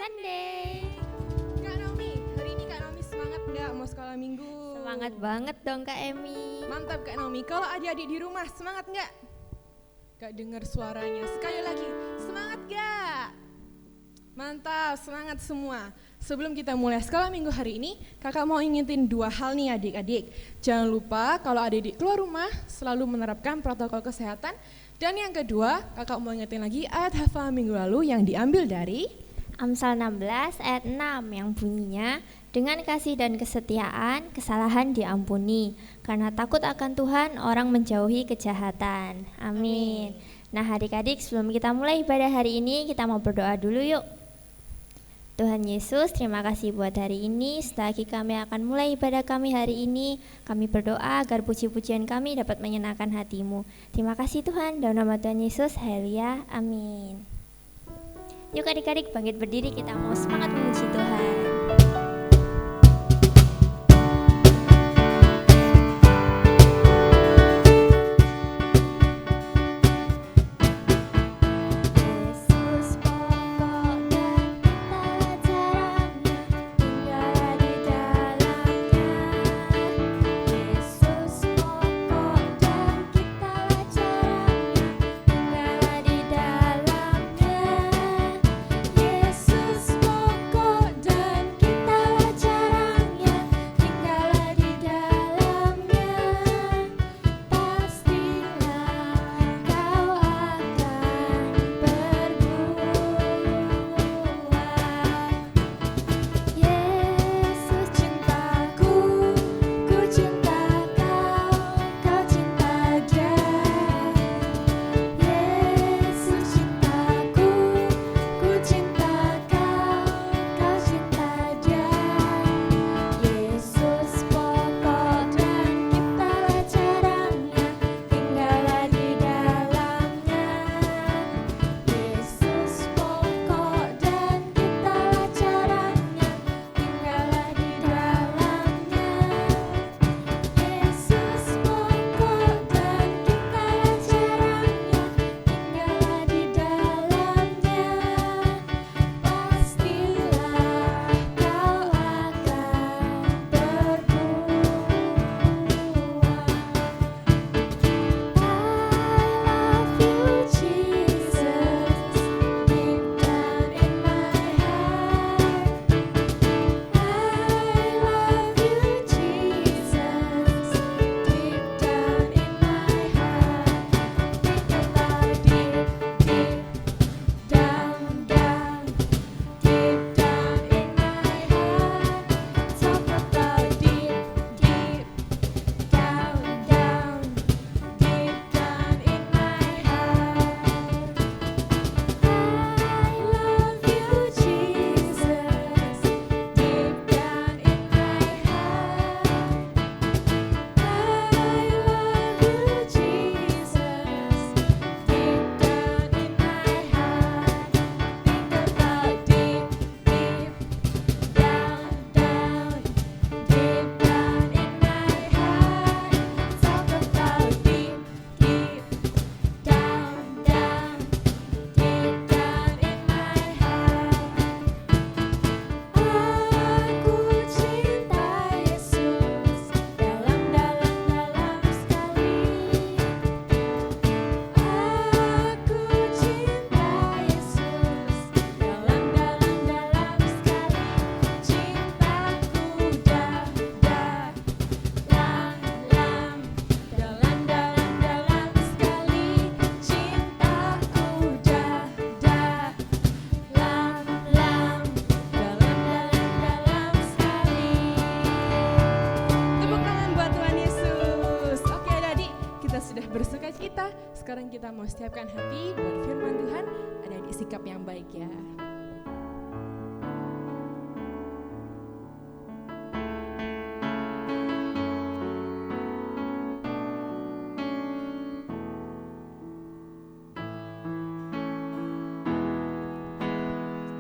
Sunday. Kak Naomi, hari ini Kak Naomi semangat nggak mau sekolah minggu? Semangat banget dong Kak Emi. Mantap Kak Naomi, kalau adik-adik di rumah semangat nggak? Gak dengar suaranya, sekali lagi semangat nggak? Mantap, semangat semua. Sebelum kita mulai sekolah minggu hari ini, kakak mau ingetin 2 hal nih adik-adik. Jangan lupa kalau adik-adik keluar rumah selalu menerapkan protokol kesehatan. Dan yang kedua, kakak mau ingetin lagi ayat hafalan minggu lalu yang diambil dari Amsal 16 ayat 6 yang bunyinya, dengan kasih dan kesetiaan kesalahan diampuni, karena takut akan Tuhan orang menjauhi kejahatan. Amin. Nah adik-adik, sebelum kita mulai ibadah hari ini, kita mau berdoa dulu yuk. Tuhan Yesus, terima kasih buat hari ini. Setelah kami akan mulai ibadah kami hari ini, kami berdoa agar puji-pujian kami dapat menyenangkan hati-Mu. Terima kasih Tuhan, dalam nama Tuhan Yesus, haleluya, amin. Yuk adik-adik bangkit berdiri, kita mau semangat memuji Tuhan. Sekarang kita mau siapkan hati buat firman Tuhan, ada di sikap yang baik ya.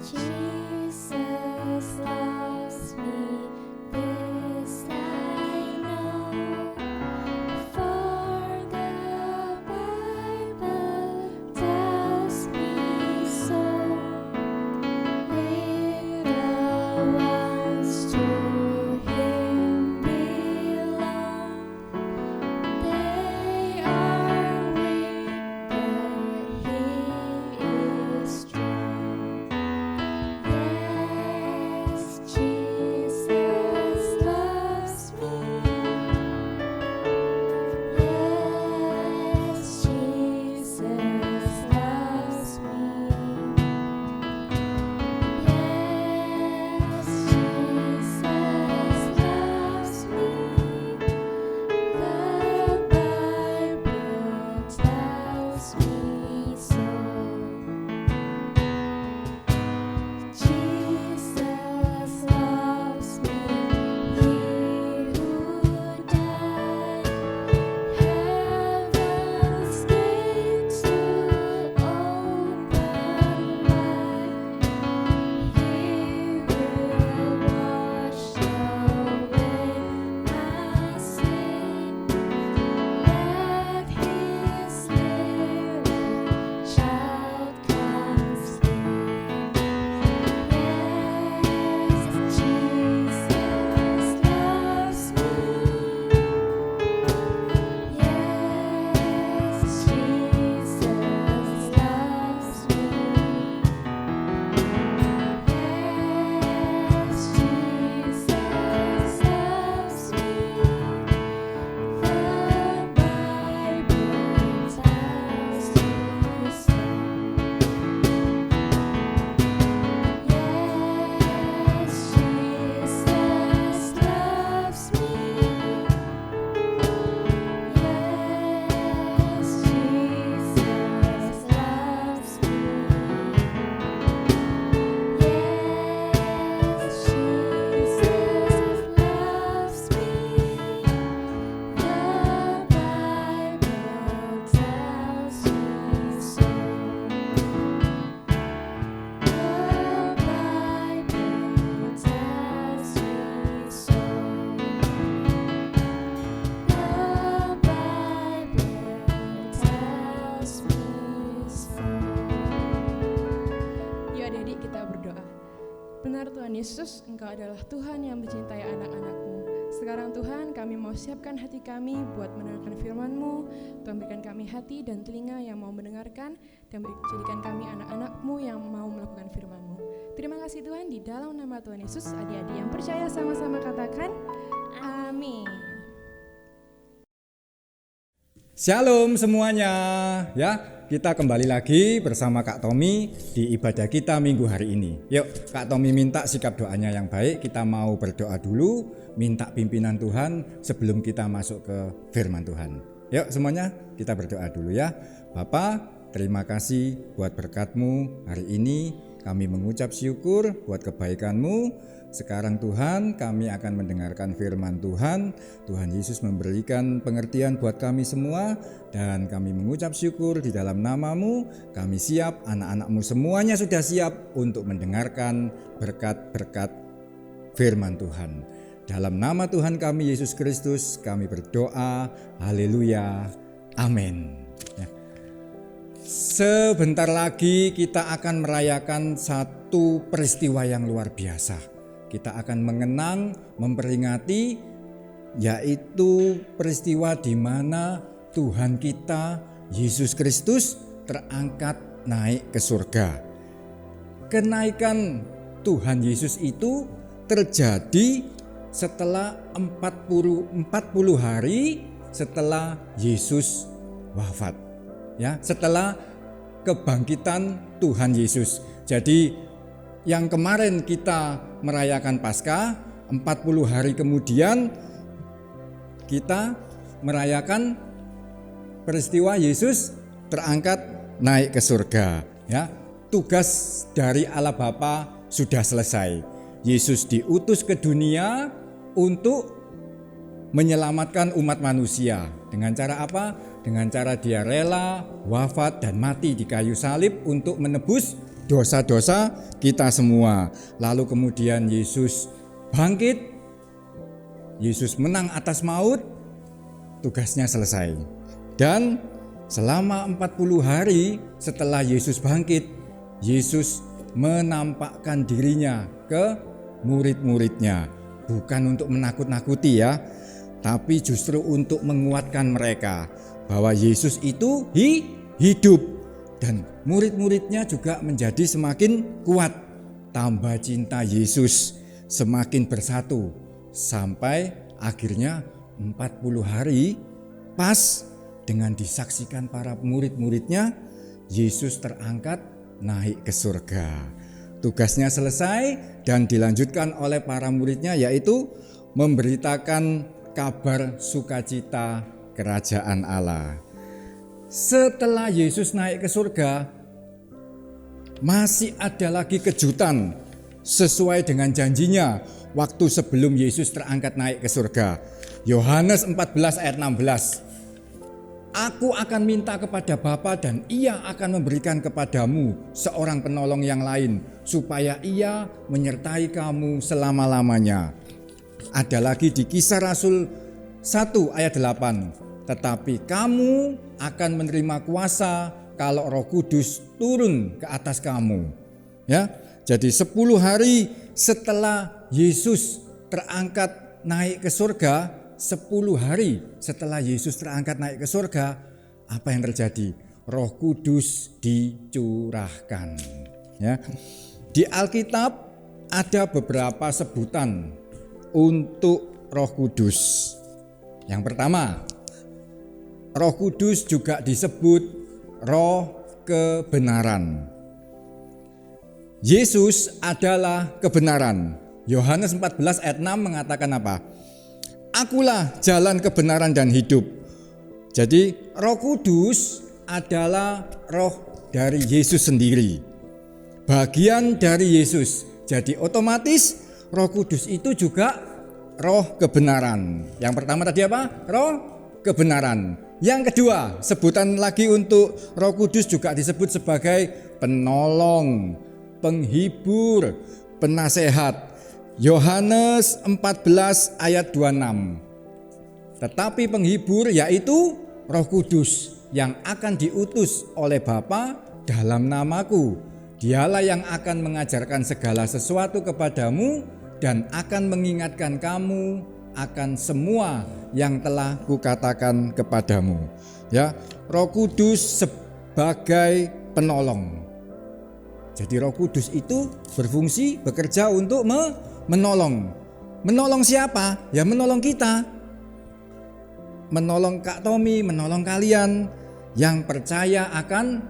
Jesus loves me, this I know, for the Bible tells me so. Yesus, Engkau adalah Tuhan yang mencintai anak-anak-Mu. Sekarang Tuhan, kami mau siapkan hati kami buat mendengarkan firman-Mu. Tuhan, berikan kami hati dan telinga yang mau mendengarkan, dan jadikan kami anak-anak-Mu yang mau melakukan firman-Mu. Terima kasih Tuhan, di dalam nama Tuhan Yesus, adik-adik yang percaya sama-sama katakan, amin. Shalom semuanya, ya kita kembali lagi bersama Kak Tommy di ibadah kita minggu hari ini. Yuk Kak Tommy minta sikap doanya yang baik, kita mau berdoa dulu, minta pimpinan Tuhan sebelum kita masuk ke firman Tuhan. Yuk semuanya kita berdoa dulu ya. Bapa, terima kasih buat berkat-Mu hari ini, kami mengucap syukur buat kebaikan-Mu. Sekarang Tuhan, kami akan mendengarkan firman Tuhan. Tuhan Yesus memberikan pengertian buat kami semua, dan kami mengucap syukur di dalam nama-Mu. Kami siap, anak-anak-Mu semuanya sudah siap untuk mendengarkan berkat-berkat firman Tuhan. Dalam nama Tuhan kami Yesus Kristus kami berdoa, haleluya, amin. Sebentar lagi kita akan merayakan satu peristiwa yang luar biasa. Kita akan mengenang, memperingati, yaitu peristiwa di mana Tuhan kita Yesus Kristus terangkat naik ke surga. Kenaikan Tuhan Yesus itu terjadi setelah 40 hari setelah Yesus wafat. Ya, setelah kebangkitan Tuhan Yesus. Jadi yang kemarin kita merayakan Paskah, 40 hari kemudian kita merayakan peristiwa Yesus terangkat naik ke surga. Ya, tugas dari Allah Bapa sudah selesai. Yesus diutus ke dunia untuk menyelamatkan umat manusia. Dengan cara apa? Dengan cara Dia rela, wafat dan mati di kayu salib untuk menebus dosa-dosa kita semua. Lalu kemudian Yesus bangkit, Yesus menang atas maut, tugasnya selesai. Dan selama 40 hari setelah Yesus bangkit, Yesus menampakkan dirinya ke murid-muridnya. Bukan untuk menakut-nakuti ya, tapi justru untuk menguatkan mereka bahwa Yesus itu hidup. Dan murid-muridnya juga menjadi semakin kuat, tambah cinta Yesus, semakin bersatu, sampai akhirnya 40 hari pas dengan disaksikan para murid-muridnya, Yesus terangkat naik ke surga. Tugasnya selesai dan dilanjutkan oleh para muridnya, yaitu memberitakan kabar sukacita kerajaan Allah. Setelah Yesus naik ke surga, masih ada lagi kejutan sesuai dengan janjinya waktu sebelum Yesus terangkat naik ke surga. Yohanes 14 ayat 16. Aku akan minta kepada Bapa dan Ia akan memberikan kepadamu seorang penolong yang lain, supaya Ia menyertai kamu selama-lamanya. Ada lagi di Kisah Rasul 1 ayat 8. Tetapi kamu akan menerima kuasa kalau Roh Kudus turun ke atas kamu. Ya, jadi 10 hari setelah Yesus terangkat naik ke surga, 10 hari setelah Yesus terangkat naik ke surga, apa yang terjadi? Roh Kudus dicurahkan. Ya, di Alkitab ada beberapa sebutan untuk Roh Kudus. Yang pertama, Roh Kudus juga disebut Roh kebenaran. Yesus adalah kebenaran. Yohanes 14 ayat 6 mengatakan apa? Akulah jalan kebenaran dan hidup. Jadi Roh Kudus adalah roh dari Yesus sendiri, bagian dari Yesus. Jadi otomatis Roh Kudus itu juga roh kebenaran. Yang pertama tadi apa? Roh kebenaran. Yang kedua, sebutan lagi untuk Roh Kudus juga disebut sebagai penolong, penghibur, penasehat. Yohanes 14 ayat 26. Tetapi penghibur yaitu Roh Kudus yang akan diutus oleh Bapa dalam namaku. Dialah yang akan mengajarkan segala sesuatu kepadamu dan akan mengingatkan kamu akan semua yang telah kukatakan kepadamu. Ya, Roh Kudus sebagai penolong. Jadi Roh Kudus itu berfungsi bekerja untuk menolong. Menolong siapa? Ya menolong kita. Menolong Kak Tommy, menolong kalian yang percaya akan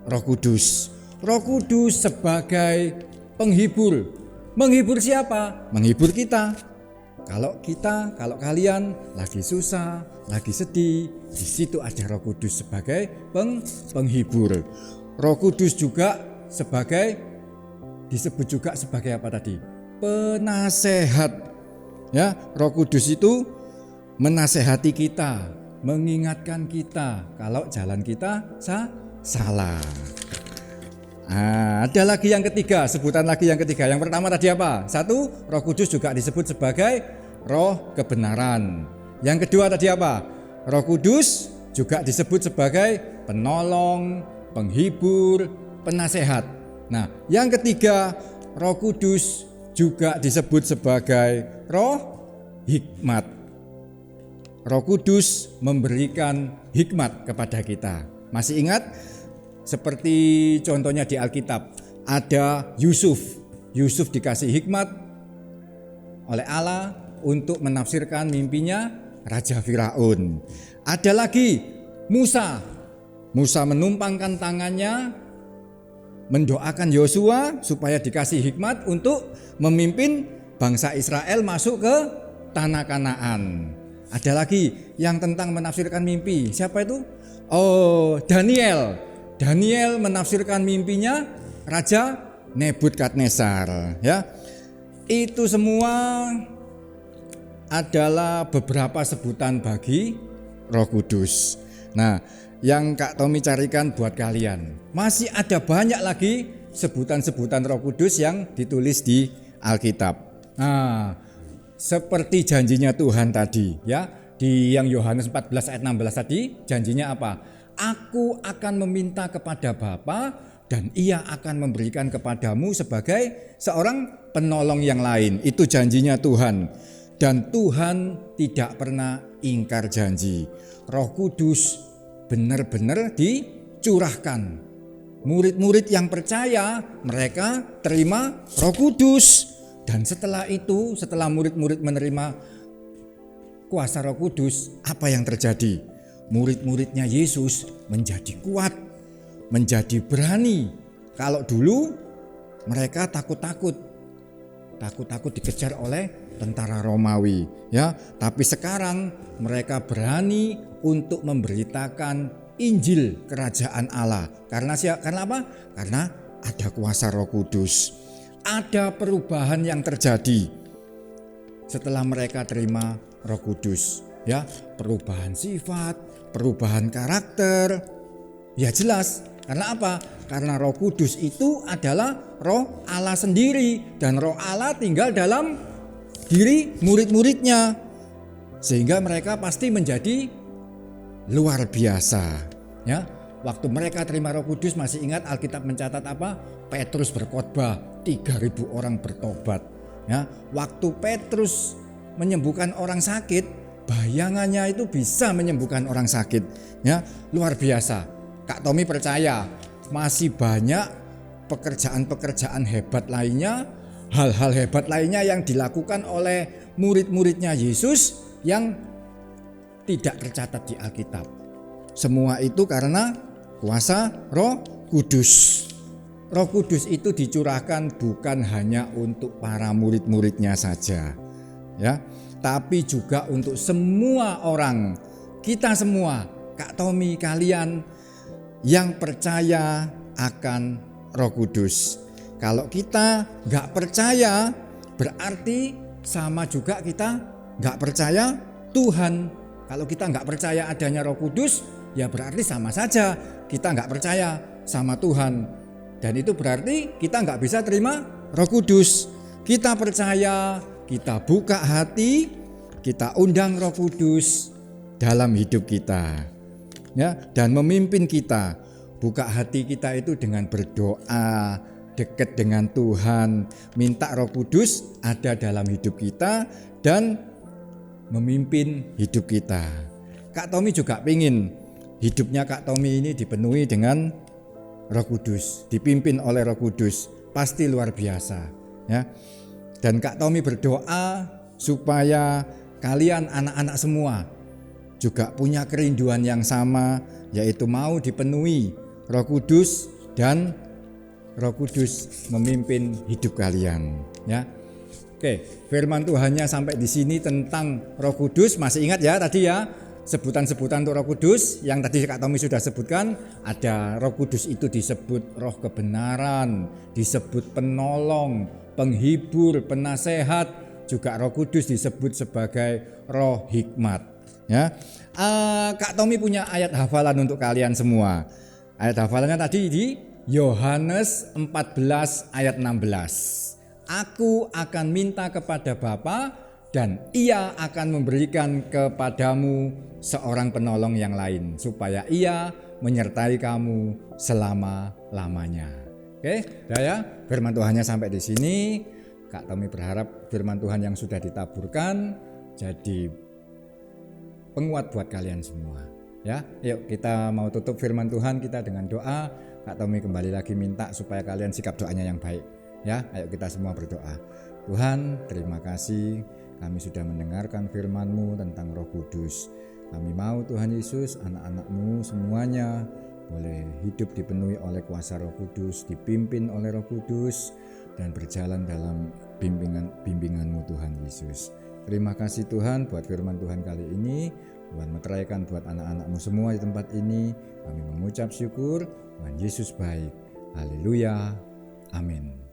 Roh Kudus. Roh Kudus sebagai penghibur. Menghibur siapa? Menghibur kita. Kalau kalian lagi susah, lagi sedih, di situ ada Roh Kudus sebagai penghibur. Roh Kudus juga disebut juga sebagai apa tadi? Penasehat. Ya, Roh Kudus itu menasehati kita, mengingatkan kita kalau jalan kita salah. Nah, ada lagi yang ketiga, sebutan lagi yang ketiga. Yang pertama tadi apa? Satu, Roh Kudus juga disebut sebagai roh kebenaran. Yang kedua tadi apa? Roh Kudus juga disebut sebagai penolong, penghibur, penasehat. Nah, yang ketiga, Roh Kudus juga disebut sebagai roh hikmat. Roh Kudus memberikan hikmat kepada kita. Masih ingat? Seperti contohnya di Alkitab, ada Yusuf. Yusuf dikasih hikmat oleh Allah untuk menafsirkan mimpinya Raja Firaun. Ada lagi Musa. Musa menumpangkan tangannya mendoakan Yosua supaya dikasih hikmat untuk memimpin bangsa Israel masuk ke tanah Kanaan. Ada lagi yang tentang menafsirkan mimpi. Siapa itu? Oh, Daniel. Daniel menafsirkan mimpinya Raja Nebukadnezar, ya. Itu semua adalah beberapa sebutan bagi Roh Kudus. Nah, yang Kak Tommy carikan buat kalian, masih ada banyak lagi sebutan-sebutan Roh Kudus yang ditulis di Alkitab. Nah, seperti janjinya Tuhan tadi, ya. Di yang Yohanes 14 ayat 16 tadi, janjinya apa? Aku akan meminta kepada Bapa dan Ia akan memberikan kepadamu sebagai seorang penolong yang lain. Itu janjinya Tuhan. Dan Tuhan tidak pernah ingkar janji. Roh Kudus benar-benar dicurahkan. Murid-murid yang percaya, mereka terima Roh Kudus. Dan setelah itu, setelah murid-murid menerima kuasa Roh Kudus, apa yang terjadi? Murid-muridnya Yesus menjadi kuat, menjadi berani. Kalau dulu mereka takut dikejar oleh tentara Romawi, ya. Tapi sekarang mereka berani untuk memberitakan Injil kerajaan Allah. Karena apa? Karena ada kuasa Roh Kudus. Ada perubahan yang terjadi setelah mereka terima Roh Kudus, ya. Perubahan sifat, perubahan karakter. Ya jelas, karena apa? Karena Roh Kudus itu adalah Roh Allah sendiri, dan Roh Allah tinggal dalam diri murid-muridnya, sehingga mereka pasti menjadi luar biasa, ya. Waktu mereka terima Roh Kudus, masih ingat Alkitab mencatat apa? Petrus berkhotbah, 3.000 orang bertobat, ya. Waktu Petrus menyembuhkan orang sakit, bayangannya itu bisa menyembuhkan orang sakit, ya. Luar biasa. Kak Tommy percaya masih banyak pekerjaan-pekerjaan hebat lainnya, hal-hal hebat lainnya yang dilakukan oleh murid-muridnya Yesus yang tidak tercatat di Alkitab. Semua itu karena kuasa Roh Kudus. Roh Kudus itu dicurahkan bukan hanya untuk para murid-muridnya saja, ya, tapi juga untuk semua orang, kita semua, Kak Tommy, kalian yang percaya akan Roh Kudus. Kalau kita gak percaya, berarti sama juga kita gak percaya Tuhan. Kalau kita gak percaya adanya Roh Kudus, ya berarti sama saja kita gak percaya sama Tuhan. Dan itu berarti kita gak bisa terima Roh Kudus. Kita percaya, kita buka hati, kita undang Roh Kudus dalam hidup kita, ya, dan memimpin kita buka hati kita itu dengan berdoa, dekat dengan Tuhan, minta Roh Kudus ada dalam hidup kita dan memimpin hidup kita. Kak Tommy juga pingin hidupnya Kak Tommy ini dipenuhi dengan Roh Kudus, dipimpin oleh Roh Kudus, pasti luar biasa ya. Dan Kak Tommy berdoa supaya kalian anak-anak semua juga punya kerinduan yang sama, yaitu mau dipenuhi Roh Kudus dan Roh Kudus memimpin hidup kalian ya. Oke, firman Tuhannya sampai di sini tentang Roh Kudus. Masih ingat ya tadi ya, sebutan-sebutan untuk Roh Kudus yang tadi Kak Tommy sudah sebutkan. Ada Roh Kudus itu disebut Roh kebenaran, disebut penolong, penghibur, penasehat, juga Roh Kudus disebut sebagai Roh hikmat ya. Kak Tommy punya ayat hafalan untuk kalian semua. Ayat hafalannya tadi di Yohanes 14 ayat 16. Aku akan minta kepada Bapa dan Ia akan memberikan kepadamu seorang penolong yang lain supaya Ia menyertai kamu selama-lamanya. Oke, ya, firman Tuhannya sampai di sini. Kak Tommy berharap firman Tuhan yang sudah ditaburkan jadi penguat buat kalian semua. Ya, yuk kita mau tutup firman Tuhan kita dengan doa. Kak Tommy kembali lagi minta supaya kalian sikap doanya yang baik. Ya, ayo kita semua berdoa. Tuhan, terima kasih kami sudah mendengarkan firman-Mu tentang Roh Kudus. Kami mau Tuhan Yesus, anak-anak-Mu semuanya boleh hidup dipenuhi oleh kuasa Roh Kudus, dipimpin oleh Roh Kudus dan berjalan dalam bimbingan-Mu Tuhan Yesus. Terima kasih Tuhan buat firman Tuhan kali ini. Tuhan meteraikan buat anak-anak-Mu semua di tempat ini. Kami mengucap syukur, Tuhan Yesus baik. Haleluya. Amin.